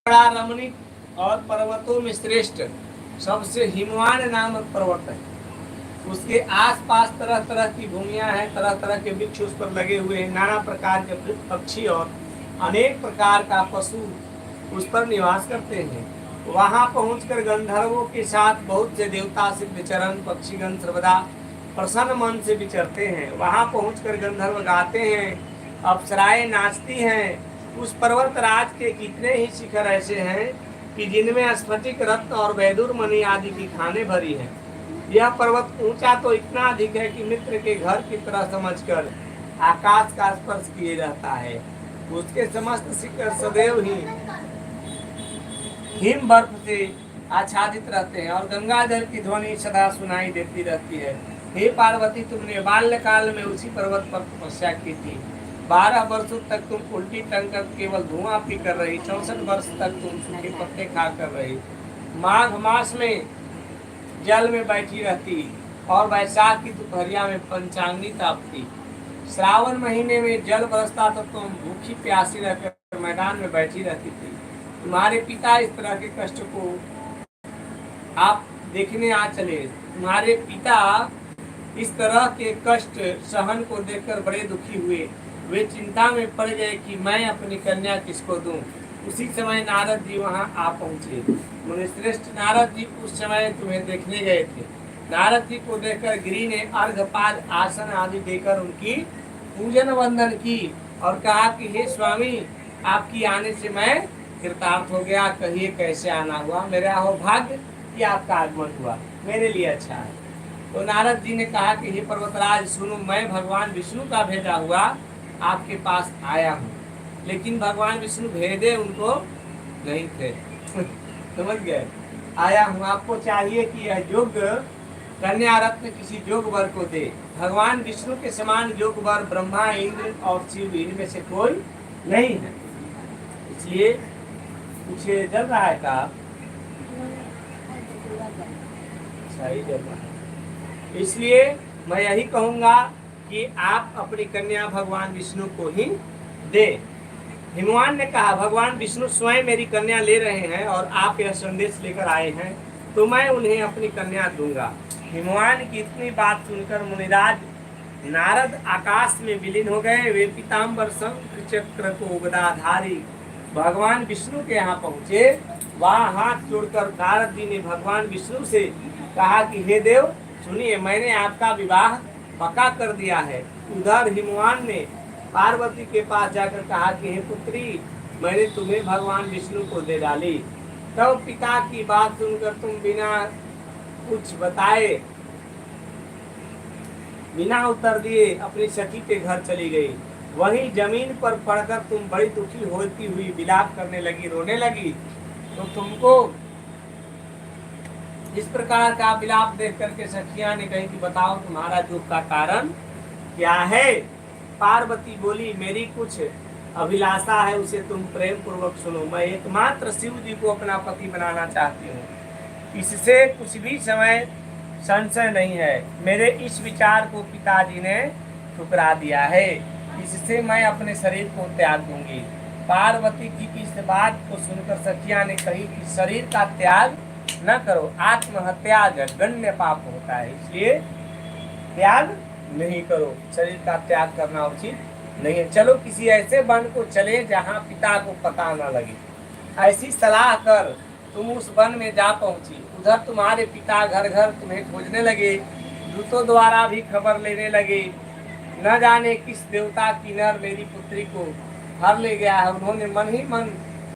बड़ा रमणीक और पर्वतों में श्रेष्ठ सबसे हिमवान नामक पर्वत है। उसके आसपास तरह तरह की भूमियां हैं, तरह तरह के वृक्ष उस पर लगे हुए हैं, नाना प्रकार के पक्षी और अनेक प्रकार का पशु उस पर निवास करते हैं। वहां पहुंचकर गंधर्वों के साथ बहुत से देवता सिद्धचरण पक्षीगण सर्वदा प्रसन्न मन से विचरते हैं। वहां पहुंचकर गंधर्व गाते हैं, अप्सराएं नाचती हैं। उस पर्वत राज के कितने ही शिखर ऐसे हैं कि जिनमें स्फटिक रत्न और वैदुर मणि आदि की खाने भरी है। यह पर्वत ऊंचा तो इतना अधिक है कि मित्र के घर की तरह समझकर आकाश का स्पर्श किए जाता है। उसके समस्त शिखर सदैव ही हिम बर्फ से आच्छादित रहते हैं और गंगा जल की ध्वनि सदा सुनाई देती रहती है। हे पार्वती, तुमने बाल्यकाल में उसी पर्वत पर तपस्या की थी। 12 वर्षों तक तुम उल्टी टंग कर केवल धुआं पी कर रही। 64 वर्ष तक तुम सूखे पत्ते खा कर रही। माघ मास में जल में बैठी रहती और वैशाख की दोपहरिया में पंचांगी तापती। श्रावण महीने में जल बरसता तो तुम भूखी प्यासी रहकर मैदान में बैठी रहती थी। तुम्हारे पिता इस तरह के कष्ट को आप देखने आ चले। तुम्हारे पिता इस तरह के कष्ट सहन को देखकर बड़े दुखी हुए। वे चिंता में पड़ गए कि मैं अपनी कन्या किसको दूं। उसी समय नारद जी वहां आ पहुंचे। मुनिश्रेष्ठ नारद जी उस समय तुम्हें देखने गए थे। नारद जी को देखकर गिरि ने अर्घपाद आसन आदि देकर उनकी पूजन वंदन की और कहा कि हे स्वामी, आपकी आने से मैं कृतार्थ हो गया। कहिए कैसे आना हुआ? मेरा हो भाग्य कि आपका आगमन हुआ, मेरे लिए अच्छा है। तो नारद जी ने कहा कि हे पर्वतराज सुनो, मैं भगवान विष्णु का भेजा हुआ आपके पास आया हूँ। लेकिन भगवान विष्णु भेजे उनको नहीं थे। समझ गए? आया हूँ, आपको चाहिए कि यह योग्य कन्या रत्न किसी जोग वर को दे। भगवान विष्णु के समान जोग वर ब्रह्मा, इंद्र और शिव इनमें से कोई नहीं है। इसलिए कुछ जल रहा है का सही जल रहा है। इसलिए मैं यही कहूंगा कि आप अपनी कन्या भगवान विष्णु को ही दे। हिमवान ने कहा, भगवान विष्णु स्वयं मेरी कन्या ले रहे हैं और आप यह संदेश लेकर आए हैं तो मैं उन्हें अपनी कन्या दूंगा। हिमवान की इतनी बात सुनकर मुनिराज नारद आकाश में विलीन हो गए। वे पीताम्बर शंख चक्र को गदाधारी भगवान विष्णु के यहाँ पहुंचे। वहां हाथ जोड़कर नारद जी ने भगवान विष्णु से कहा कि हे देव सुनिए, मैंने आपका विवाह पक्का कर दिया है। उधर हिमवान ने पार्वती के पास जाकर कहा कि हे पुत्री, मैंने तुम्हें भगवान विष्णु को दे डाली। तब पिता की बात सुनकर तुम बिना कुछ बताए, बिना उत्तर दिए अपनी सखी के घर चली गई। वहीं जमीन पर पड़कर तुम बड़ी दुखी होती हुई विलाप करने लगी, रोने लगी। तो तुमको इस प्रकार का विलाप देख करके सखियां ने कही कि बताओ तुम्हारा दुख का कारण क्या है? पार्वती बोली, मेरी कुछ अभिलाषा है, उसे तुम प्रेम पूर्वक सुनो। मैं एकमात्र शिव जी को अपना पति बनाना चाहती हूँ। इससे कुछ भी समय संशय नहीं है। मेरे इस विचार को पिताजी ने ठुकरा दिया है। इससे मैं अपने शरीर को त्याग दूंगी। पार्वती की इस बात को सुनकर सखियां ने कही कि शरीर का त्याग न करो, आत्महत्या गण्य पाप होता है, इसलिए त्याग नहीं करो। शरीर का त्याग करना उचित नहीं है। चलो किसी ऐसे वन को चले जहाँ पिता को पता न लगे। ऐसी सलाह कर तुम उस वन में जा पहुंची। उधर तुम्हारे पिता घर घर तुम्हें खोजने लगे, दूतों द्वारा भी खबर लेने लगे। न जाने किस देवता की नर मेरी पुत्री को हर ले गया है। उन्होंने मन ही मन